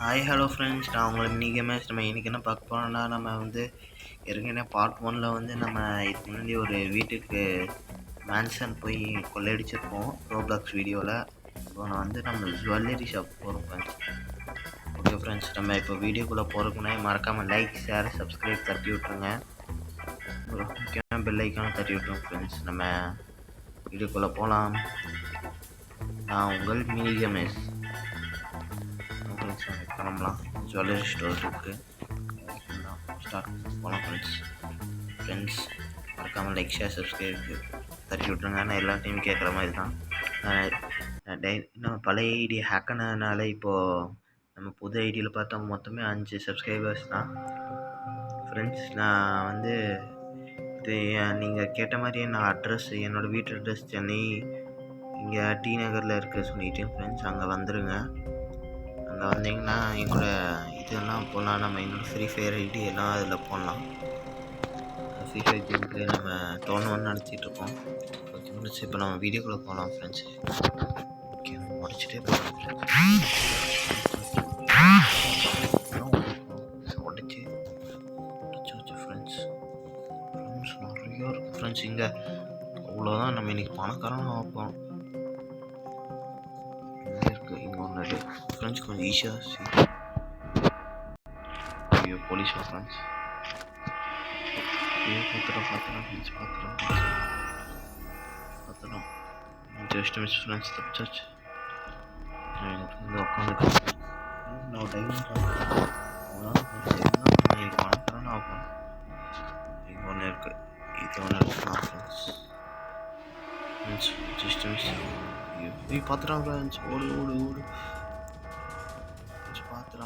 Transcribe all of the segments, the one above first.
Hi hello friends, நான் உங்களை நம்ம இன்றைக்கி என்ன பார்க்க போகிறோம்னா, நம்ம ஏற்கனவே பார்ட் ஒனில் நம்ம இதுக்கு முன்னாடி ஒரு வீட்டுக்கு மேன்ஷன் போய் கொள்ளையடிச்சிருப்போம் ரோப்ளாக்ஸ் வீடியோவில். இப்போ நம்ம ஜுவல்லரி ஷாப் போகிறோம் ஃப்ரெண்ட்ஸ். ஓகே ஃப்ரெண்ட்ஸ், நம்ம இப்போ வீடியோக்குள்ளே போகிறதுக்குன்னே மறக்காமல் லைக், ஷேர், சப்ஸ்கிரைப் தட்டி விட்ருங்க. ஒரு முக்கியமான பெல் ஐக்கான தட்டி விட்ருங்க ஃப்ரெண்ட்ஸ். நம்ம வீடியோக்குள்ளே போகலாம். நான் உங்கள் மினிகமேஸ் கிளம்பலாம். ஜுவல்லரி ஸ்டோர் இருக்குது, ஸ்டார்ட் போகலாம் ஃப்ரெண்ட்ஸ். மறக்காமல் லைக், ஷேர், சப்ஸ்கிரைப் தட்டி விட்ருங்க. நான் எல்லா டைமும் கேட்குற மாதிரி தான். நம்ம பழைய ஐடி ஹேக் ஆனதுனால இப்போது நம்ம புது ஐடியில் பார்த்தா மொத்தமே 5 சப்ஸ்கிரைபர்ஸ் தான் ஃப்ரெண்ட்ஸ். நான் இது நீங்கள் கேட்ட மாதிரியே நான் என்னோடய வீட்டு அட்ரஸ் சென்னை இங்கே டி நகரில் இருக்க சொல்லிட்டேன் ஃப்ரெண்ட்ஸ். அங்கே வந்துடுங்க. அங்கே வந்தீங்கன்னா எங்களோட இதெல்லாம் போடலாம். நம்ம என்னோடய ஃப்ரீ ஃபயர் ஐடி எல்லாம் அதில் போடலாம். ஃப்ரீ ஃபயர் கேமுக்கு நம்ம டோர்னமெண்ட் நடத்திட்டுருக்கோம். ஓகே முடிச்சு இப்போ நம்ம வீடியோக்குள்ளே போகலாம் ஃப்ரெண்ட்ஸ். ஓகே முடிச்சுட்டே போகலாம் உடச்சி ஃப்ரெண்ட்ஸ். நிறையா இருக்குது ஃப்ரெண்ட்ஸ். இங்கே அவ்வளோதான். நம்ம இன்றைக்கி பணக்காரங்க வைப்போம். ஃப்ரெண்ட்ஸ் கொஞ்சம் ஈஸியாக ஐயோ போலீஸ் ஃப்ரெண்ட்ஸ். பார்த்துறோம் ஜஸ்ட் மிஸ் ஃப்ரெண்ட்ஸ். தப்பிச்சாச்சு. உட்காந்துருக்கேன். நான் டைம் பணக்காரன் ஆகும். இது ஒன்று இருக்குது, இது ஒன்று இருக்குண்ணா ஃப்ரெண்ட்ஸ். Just miss. போய் பார்த்துறான் ஃப்ரெண்ட்ஸ். ஓடு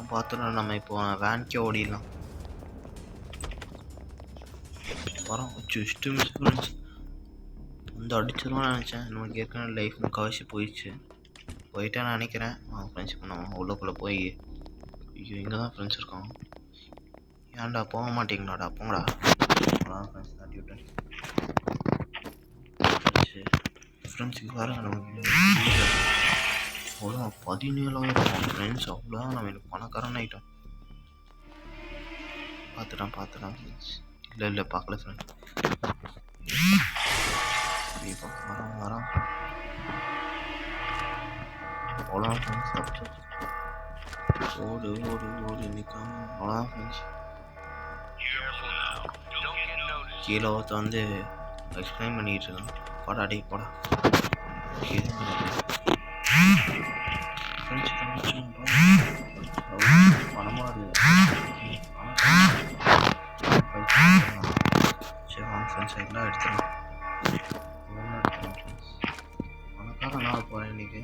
பார்த்துறோம். நம்ம இப்போ வேன்க்கே ஓடிடலாம். வரோம். Just miss friends. அடிச்சிருவான்னு நினச்சேன். நமக்கு ஏற்கனவே லைஃப் முக்கால்வாசி போயிட்டேன்னு நினைக்கிறேன். ஃப்ரெண்ட்ஸ் இப்போ நம்ம உள்ளக்குள்ளே போய் ஐயோ இங்கே தான் ஃப்ரெண்ட்ஸ் இருக்கோம். ஏன்டா போக மாட்டேங்களாடா, போங்கடா. ஃப்ரெண்ட்ஸ் தாட்டி விட்டேன் ஃப்ரெண்ட்ஸ். இது பாருங்க, நமக்கு அவ்வளோ 17,000 ஃப்ரெண்ட்ஸ். அவ்வளோதான். நம்ம எனக்கு பணக்காரன் ஆகிட்டோம். பார்த்துட்டான் ஃப்ரெண்ட்ஸ். இல்லை பார்க்கல ஃப்ரெண்ட்ஸ். வரான் அவ்வளோ ஃப்ரெண்ட்ஸ். ஓடு நிற்காம அவ்வளோதான் ஃப்ரெண்ட்ஸ். கீழே ஒருத்த எக்ஸ்பிளைன் பண்ணிகிட்டு இருக்கான். போடா பணமாது. சரி வாங்க ஃப்ரெண்ட்ஸ், எல்லாம் எடுத்துடலாம். பணக்காரன் நான் போகிறேன் இன்றைக்கி.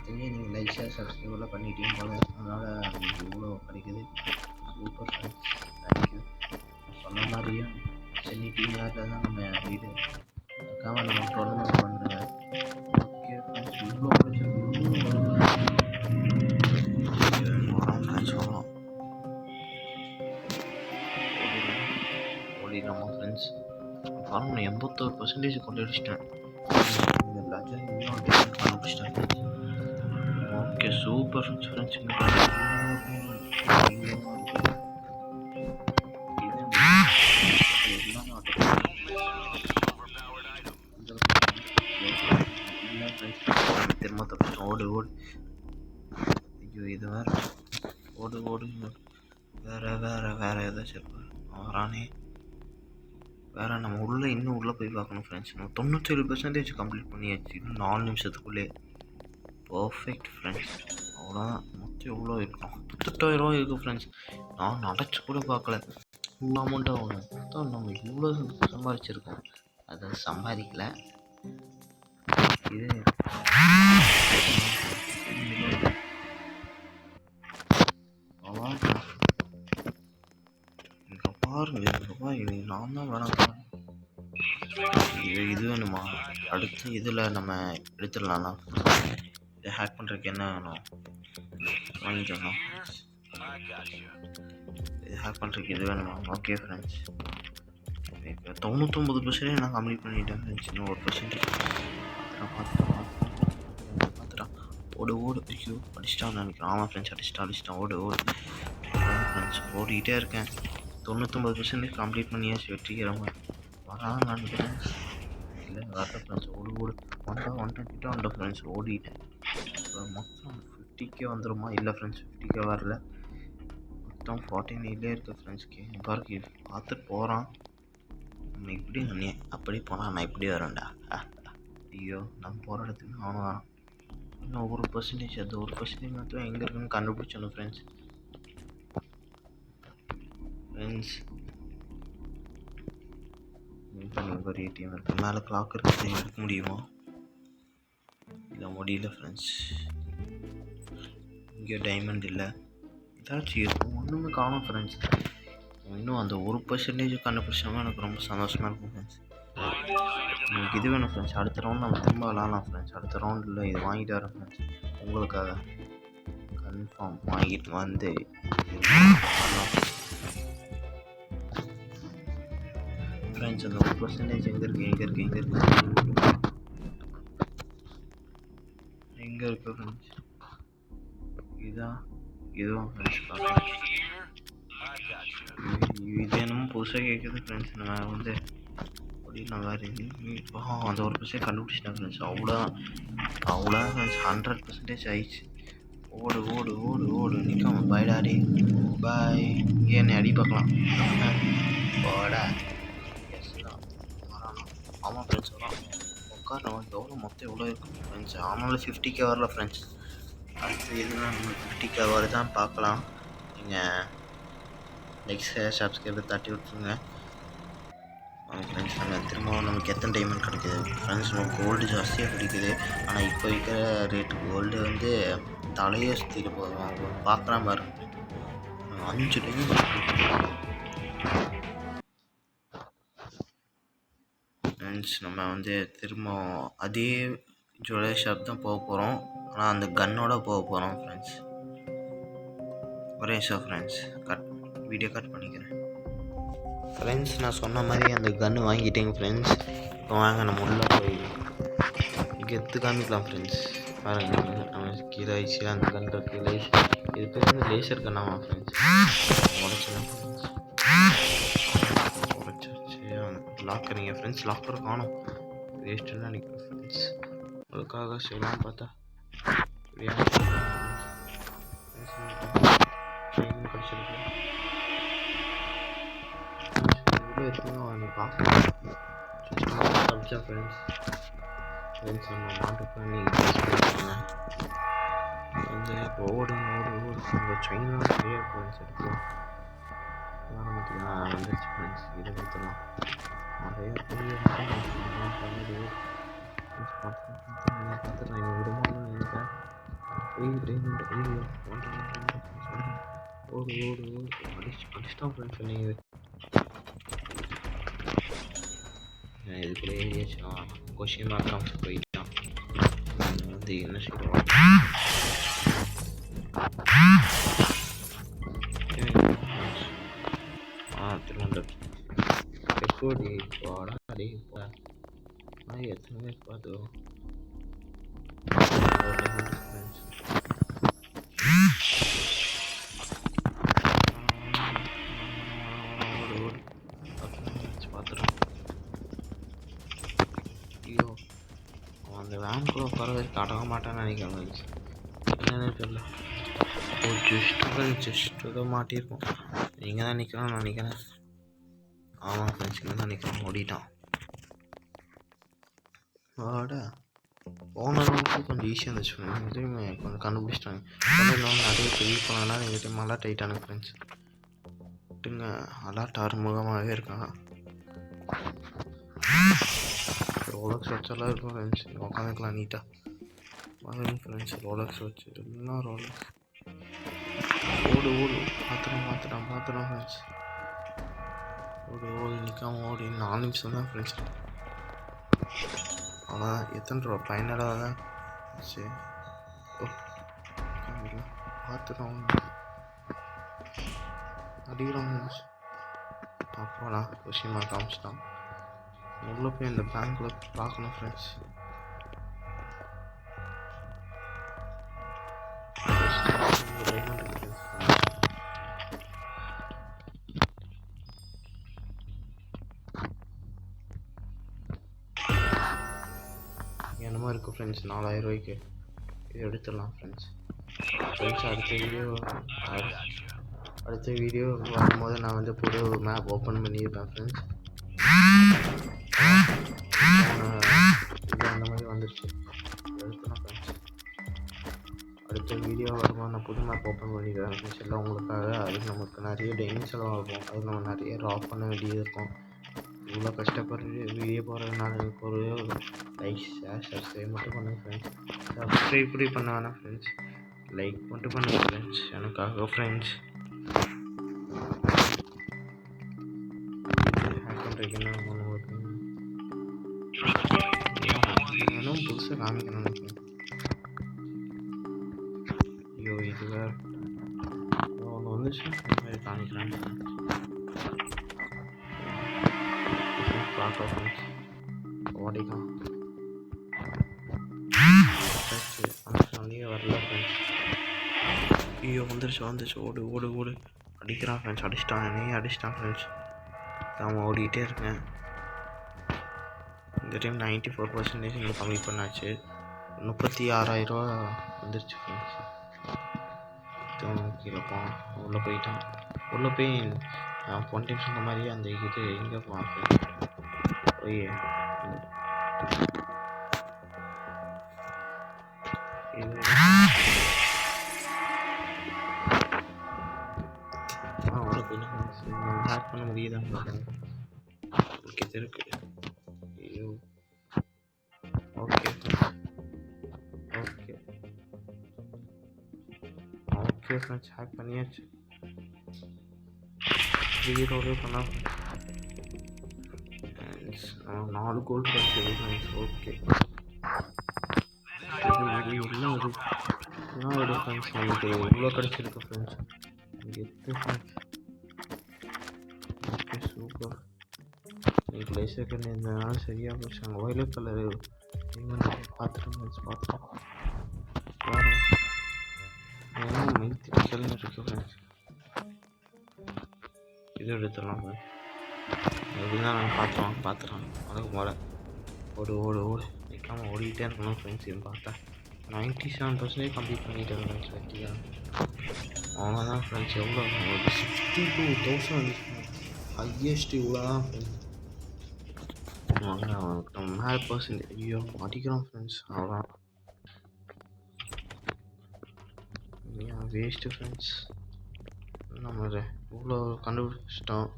தெரிஞ்சு நீங்கள் லைக், ஷேர், சப்ஸ்கிரைபெல்லாம் பண்ணிட்டீங்க போல. அதனால் உங்களுக்கு இவ்வளோ கிடைக்குது. Super friends, thank you. சொன்ன மாதிரியும் சென்னை டி நகரில் தான் நம்ம வீடு. அதுக்காக நம்ம டோர்னமெண்ட் பண்ணுறேங்க. ஓகே ஃப்ரெண்ட்ஸ், இவ்வளோ பிரச்சனை சொல்லலாம். ஓடிடாமா ஃப்ரெண்ட்ஸ். பாருங்க 81% கொண்டு இந்த லெஜண்ட் இன்னும் டிஃப்ரெண்ட் கண்டுபிடிச்சிட்டேன். Okay super friends. திரும்ப தப்பிச்சோம். ஓடு ஐயோ இது ஓடு வேற ஏதாச்சும் இருப்பார் வரானே. வேறு நம்ம இன்னும் உள்ளே போய் பார்க்கணும் ஃப்ரெண்ட்ஸ். நம்ம 97% கம்ப்ளீட் பண்ணியாச்சு. இன்னும் 4 நிமிஷத்துக்குள்ளே. Perfect friends. அவ்வளோதான். மொத்தம் எவ்வளோ இருக்கும்? 38,000 இருக்குது ஃப்ரெண்ட்ஸ். நான் நினச்சி கூட பார்க்கல இவ்வளோ அமௌண்ட் ஆகணும். மொத்தம் நம்ம இவ்வளோ சம்பாதிச்சிருக்கோம். அதை சம்பாதிக்கல. இது பாருங்க, நான் தான் வேணாம். இது வேணுமா? அடுத்து இதில் நம்ம எடுத்துடலாம்ண்ணா. இதை ஹேக் பண்ணுறதுக்கு என்ன வேணும்? வாங்கிக்கலாம். இது ஹேக் பண்ணுறதுக்கு இது வேணுமா? Okay friends. 99% நான் கம்ப்ளீட் பண்ணிட்டேன் ஃப்ரெண்ட்ஸ். இன்னும் 1% பார்த்துட்டான். ஓடு ஓடு. ஐயோ அடிச்சிட்டான்னு நினைக்கிறேன். ஆமாம் ஃப்ரெண்ட்ஸ், அடிச்சிட்டான். ஓடு ஓடு ஃப்ரெண்ட்ஸ். ஓடிக்கிட்டே இருக்கேன். 99% கம்ப்ளீட் பண்ணியாச்சு வெற்றிகரமாக. வரான்னு நினைக்கிறேன். இல்லை வரல ஃப்ரெண்ட்ஸ். ஓடு ஓடு. வந்துட்டேன் கிட்ட வந்துட்டேன் ஃப்ரெண்ட்ஸ். ஓடிட்டேன். மொத்தம் 50K வந்துடுமா? இல்லை ஃப்ரெண்ட்ஸ், 50K வரல. மொத்தம் 49 இருக்குது ஃப்ரெண்ட்ஸ்க்கு. பாருக்கு பார்த்துட்டு போகிறான். நம்ம இப்படி அப்படி போனால் நான் இப்படி வரேன்டா. ஐயோ, நம்ம போகிற இடத்துக்கு அவனும் வரான். இன்னும் ஒரு பர்சன்டேஜ், அது ஒரு பர்சன்டேஜ் மட்டும் எங்கே இருக்குன்னு கண்டுபிடிச்சணும் ஃப்ரெண்ட்ஸ். இப்போ நீங்கள் ஒரு ஏடிஎம் இருக்குது, மேலே கிளாக் இருக்குது, எடுக்க முடியுமா? இல்லை முடியல ஃப்ரெண்ட்ஸ். இங்கே டைமண்ட் இல்லை. ஏதாச்சும் இருக்கும், ஒன்றுமே காணும் ஃப்ரெண்ட்ஸ். இன்னும் அந்த ஒரு பர்சன்டேஜ் கண்டுபிடிச்சோம்னா எனக்கு ரொம்ப சந்தோஷமாக இருக்கும் ஃப்ரெண்ட்ஸ். எனக்கு இது வேணும் ஃப்ரெண்ட்ஸ். அடுத்த ரவுண்ட் நம்ம திரும்ப விளாட்லாம் ஃப்ரெண்ட்ஸ். அடுத்த ரவுண்டில் இது வாங்கிட்டு வரேன் ஃப்ரெண்ட்ஸ். உங்களுக்காக கன்ஃபார்ம் வாங்கிட்டு வந்து ஃப்ரெண்ட்ஸ். அந்த ஒரு பர்சன்டேஜ் எங்கே இருக்குது ஃப்ரெண்ட்ஸ்? இதுவும் ஃப்ரெண்ட்ஸ் பார்க்கலாம். இது என்னமோ புதுசாக கேட்குது ஃப்ரெண்ட்ஸ். நம்ம வந்து அப்படின்னா வேறு அந்த ஒரு பர்சன்ட் கண்டுபிடிச்சிட்டேன் ஃப்ரெண்ட்ஸ். அவ்வளோ ஃப்ரெண்ட்ஸ். 100% ஆயிடுச்சு. ஓடு ஓடு ஓடு ஓடு. நிற்காம பாய் டாடி பாய். இங்கே என்னை அடி பார்க்கலாம். போடா. எஸ் தான் வரானா? ஆமாம் ஃப்ரெண்ட்ஸ் வரான். உட்காரணும். எவ்வளோ மொத்தம் எவ்வளோ இருக்கும் ஃப்ரெண்ட்ஸ்? ஆனாலும் 50K வரல ஃப்ரெண்ட்ஸ். அடுத்து எதுனா நம்ம 50K வருதான் பார்க்கலாம். நீங்கள் லைக் சப்ஸ்கிரைபர் தட்டி விட்டுருங்க ஃப்ரெண்ட்ஸ். திரும்பவும் நமக்கு எத்தனை டைமண்ட் கிடைக்குது ஃப்ரெண்ட்ஸ்? நமக்கு கோல்டு ஜாஸ்தியாக கிடைக்குது. ஆனால் இப்போ இருக்கிற ரேட்டு கோல்டு வந்து தலையே சுற்றிட்டு போதும். பார்க்குற மாதிரி 5 டைமண்ட் ஃப்ரெண்ட்ஸ். நம்ம வந்து திரும்ப அதே ஜுவல்லரி ஷாப் தான் போக போகிறோம். ஆனால் அந்த கன்னோட போக போகிறோம் ஃப்ரெண்ட்ஸ். ஒரே ஷோ ஃப்ரெண்ட்ஸ். வீடியோ கட் பண்ணிக்கிறேன் ஃப்ரெண்ட்ஸ். நான் சொன்ன மாதிரி அந்த கன்று வாங்கிட்டேங்க ஃப்ரெண்ட்ஸ். இப்போ வாங்க நம்ம உள்ளே போய் கெத்து காமிக்கலாம் ஃப்ரெண்ட்ஸ். பாருங்க, நம்ம கீழே ஆயிடுச்சு. அந்த கன் இருக்குது லேசர். இது பேர் வந்து லேசர் கன்னாமா ஃப்ரெண்ட்ஸ்? உடச்சிடலாம் ஃப்ரெண்ட்ஸ். உடச்சாச்சு. லாக்கரிங்க ஃப்ரெண்ட்ஸ். லாக்கர் காணும். வேஸ்ட்டுன்னு நினைக்கிறேன் ஃப்ரெண்ட்ஸ். அதுக்காக செய்யலாம் பார்த்தா இப்படியா கிடச்சிருக்கு. இருக்குன்னு அவங்க பார்க்கலாம். படித்தா ஃப்ரெண்ட்ஸ் நம்ம மாட்டு பண்ணி வந்து இப்போ ஓடு அந்த சைனா நிறைய ஃப்ரெண்ட்ஸ் இருக்கும். ஆரம்பத்தில் வந்துச்சு ஃப்ரெண்ட்ஸ். இதை கொடுத்துலாம் நிறைய பார்த்துக்கலாம். எங்கள் விடமாலும் நினைக்கிறேன். ஓடு அடிச்சிட்டான் ஃப்ரெண்ட்ஸ். நீங்கள் இதுக்குள்ளே ஏறியாச்சும் கொஷின் மார்க் போயிட்டான். வந்து என்ன செய்வோம்? திரும்ப ரெக்கார்டி போடா. அடி போ. எத்தனை பேர் பார்த்தோம் ஃப்ரெண்ட்ஸ். பார்த்துடும். ஐயோ, அவன் அந்த வேனுக்குள்ளே உட்கார வரைக்கும் அடங்க மாட்டான்னு நினைக்கிறேன். என்னன்னு தெரியல. ஜஸ்ட்டு ஏதோ மாட்டியிருக்கோம். இங்கே தான் நிற்கிறான்னு நினைக்கிறேன். ஆமாம் ஃப்ரெண்ட்ஸ், இங்கே தான் நிற்கிறான். ஓடிட்டான். வாடா. போன அளவுக்கு கொஞ்சம் ஈஸியாக இருந்துச்சு ஃப்ரெண்ட்ஸ். இதுவுமே கொஞ்சம் கண்டுபிடிச்சிட்டாங்க. நிறைய பெரிய போனதுனால எங்கள் டைம் அலர்ட் ஆகிட்டானுங்க ஃப்ரெண்ட்ஸ். விட்டுங்க, அலர்ட் ஆறுமுகமாகவே இருக்கான். ரோலக்ஸ் வச்சாலாம் இருக்கும் ஃப்ரெண்ட்ஸ். உட்காந்துக்கலாம் நீட்டாக. பாருங்க ஃப்ரெண்ட்ஸ், ரோலக்ஸ் வச்சு எல்லாம் ரோலக்ஸ். ஓடு மாற்றிட்டான் ஃப்ரெண்ட்ஸ். ஓடு நிற்காம ஓடி 4 நிமிஷம் தான் ஃப்ரெண்ட்ஸ். ஆனால் எத்தனை ரூபா ஃபைனலாக தான் சரி. பார்த்துட்டோம் அடிக்கிறோம் ஃப்ரெண்ட்ஸ். அப்போடா விஷயமா காமிச்சிட்டான். உள்ளே போய் இந்த பேங்க்கில் பார்க்கணும் ஃப்ரெண்ட்ஸ். டைமண்ட் இருக்குது என்னமோ இருக்குது ஃப்ரெண்ட்ஸ் 4000 ரூபாய்க்கு இது எடுத்துடலாம் ஃப்ரெண்ட்ஸ். அடுத்த வீடியோ வரும்போது நான் வந்து புது மேப் ஓப்பன் பண்ணியிருப்பேன் ஃப்ரெண்ட்ஸ். அந்த மாதிரி வந்துடுச்சு எடுத்துலாம் ஃப்ரெண்ட்ஸ். அடுத்த வீடியோ வரும்போது நான் புது மேப் ஓப்பன் பண்ணிக்கிறேன் ஃப்ரெண்ட்ஸ் எல்லாம் உங்களுக்காக. அதுக்கு நமக்கு நிறைய டைம் செலவாகும், அது நம்ம நிறைய ட்ராப் பண்ண வேண்டியது இருக்கும். இவ்வளோ கஷ்டப்பட்டு வீடியோ போடுறதுனால எனக்கு ஒரு லைக் ஷேர் சப்ஸ்கிரைப் மட்டும் பண்ணுங்கள் ஃப்ரெண்ட்ஸ். சப்ஸ்கிரைப் இப்படி பண்ண வேணாம் ஃப்ரெண்ட்ஸ், லைக் மட்டும் பண்ணுங்கள் ஃப்ரெண்ட்ஸ் எனக்காக ஃப்ரெண்ட்ஸ். இன்னும் புதுசாக காமிக்கணும். ஐயோ இது வேறு ஒன்று வந்துச்சு, இந்த மாதிரி காமிக்கிறேன் பார்க்கலாம் ஃப்ரெண்ட்ஸ். ஓடிக்கலாம் வரல ஃப்ரெண்ட்ஸ். ஐயோ வந்துருச்சு ஓடு ஓடு ஓடு அடிக்கிறான் ஃப்ரெண்ட்ஸ். அடிச்சிட்டான் ஃப்ரெண்ட்ஸ். நான் ஓடிக்கிட்டே இருக்கேன். இந்த டைம் 94% இங்கே கம்மி பண்ணாச்சு. 36,000 ரூபா வந்துருச்சு ஃப்ரெண்ட்ஸ். கீழே போவான் உள்ளே போயிட்டான். உள்ளே போய் நான் போன டைம் சொன்ன மாதிரியே அந்த இது எங்கே போவான் போய் உள்ள போயிட்டான். ஹேக் பண்ண முடியுதான் ஓகே இருக்கு. ஐயோ ஓகே ஃப்ரெண்ட்ஸ் ஹேக் பண்ணியாச்சு. ரீரோடு பண்ணலாம். 4 கோல்டு கிடச்சிது ஃப்ரெண்ட்ஸ். ஓகே என்ன ஃப்ரெண்ட்ஸ் நமக்கு இவ்வளோ கிடச்சிருக்கு ஃப்ரெண்ட்ஸ். Okay super. இன்னைக்கு லைஃப் செகண்ட் இருந்ததுனால சரியாக போச்சு. அங்கே வயலட் கலரு பார்த்துட்டோம் ஃப்ரெண்ட்ஸ். மைத்திரிக்கல்னு இருக்கு ஃப்ரெண்ட்ஸ். இது எடுத்துடலாம் ஃப்ரெண்ட்ஸ். எப்படிதான் நாங்கள் பார்த்துறோம் அதுக்கு போல ஓடு நிற்காமல் ஓடிக்கிட்டே இருக்கணும் ஃப்ரெண்ட்ஸ். இது பார்த்தா 97% கம்ப்ளீட் பண்ணிட்டேன் ஃப்ரெண்ட்ஸ். லக்கியா அவ்வளோதான் ஃப்ரெண்ட்ஸ். எவ்வளோ 62,000 ஹையஸ்ட் இவ்வளோ தான் ஃப்ரெண்ட்ஸ். நம்ம 100% ஐயோ அடிக்கிறோம் ஃப்ரெண்ட்ஸ். அவ்வளோதான் வேஸ்ட்டு ஃப்ரெண்ட்ஸ். நம்ம இவ்வளோ கண்டுபிடிச்சிட்டோம்.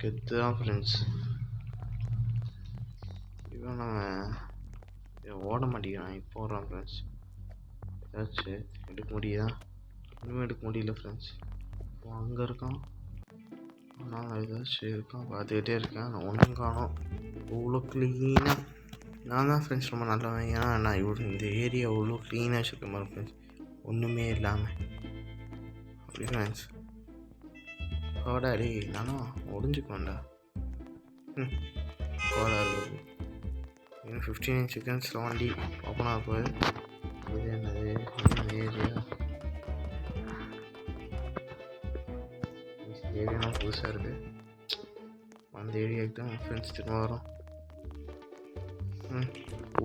கெத்து தான் ஃப்ரெண்ட்ஸ். இவன் நம்ம ஓட மாட்டேங்கிறான். இப்போ ஓடுறான் ஃப்ரெண்ட்ஸ். ஏதாச்சும் எடுக்க முடியுதா? இன்னும் எடுக்க முடியல ஃப்ரெண்ட்ஸ். இப்போ அங்கே இருக்கான். ஆனால் ஏதாச்சும் இருக்கான் பார்த்துக்கிட்டே இருக்கேன். நான் ஒன்றும் காணோம். இவ்வளோ க்ளீனாக நான் தான் ஃப்ரெண்ட்ஸ் ரொம்ப நல்லவன். ஏன்னா நான் இந்த ஏரியா இவ்வளோ க்ளீனாக வச்சுருக்க மாதிரி ஃப்ரெண்ட்ஸ், ஒன்றுமே இல்லாமல் அப்படி ஃப்ரெண்ட்ஸ். கோடா டே நானும் ஒடிஞ்சுக்குவேன்டா. கோடா இருக்குது. இன்னும் 15 செகண்ட்ஸில் வண்டி ஓப்பன் ஆக போகுது. இது என்னது ஏரியா புதுசாக இருக்குது. அந்த ஏரியாவுக்கு தான் ஃப்ரெண்ட்ஸ் திரும்ப வரும்.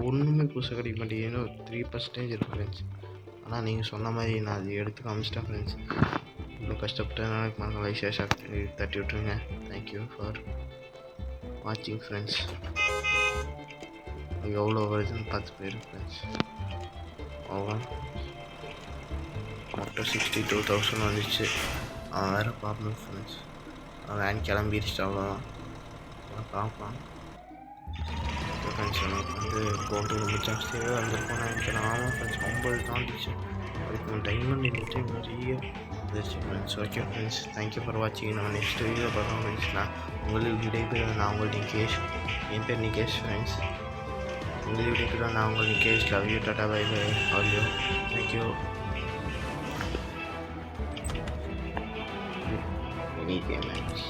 ஒன்றுமே புதுசாக கிடைக்க மாட்டேங்குது. இன்னும் 3% இருக்குது ஃப்ரெண்ட்ஸ். ஆனால் நீங்கள் சொன்ன மாதிரி நான் அது எடுத்து காமிச்சிட்டேன் ஃப்ரெண்ட்ஸ். இன்னும் கஷ்டப்பட்டதுனால மறந்து லைக் ஷேர் தட்டி விட்ருங்க. தேங்க்யூ ஃபார் வாட்சிங் ஃப்ரெண்ட்ஸ். எவ்வளோ வருதுன்னு பார்த்து போயிருக்கு ஃப்ரெண்ட்ஸ். அவ்வளோ மொத்தம் 62,000 வந்துச்சு. அவன் வேறு ப்ராப்ளம் ஃப்ரெண்ட்ஸ். அவன் வேன் கிளம்பிடுச்சு. அவ்வளோதான் பார்ப்பான் ஃப்ரெண்ட்ஸ். எனக்கு வந்து கோல்டு ரொம்ப ஜாஸ்தியாகவே வந்திருக்கும் நினைக்கிறேன். ஆமாம் ஃப்ரெண்ட்ஸ் 9 தாண்டிச்சு. அதுக்கு டைமண்ட் இந்த டைம் நிறைய வந்துச்சு friends. Okay friends, thank you for வாட்சிங். நம்ம நெக்ஸ்ட் வீடியோ பார்க்கலாம் ஃப்ரெண்ட்ஸ். நான் உங்களுக்கு விடைபெறுவேன். நான் உங்கள் நிகேஷ். என் பேர் நிகேஷ் ஃப்ரெண்ட்ஸ். உங்களுக்கு விடைபெறுவேன். நான் உங்கள் Nikesh. Love you. Tata bye bye. All you. Thank you. Any damage.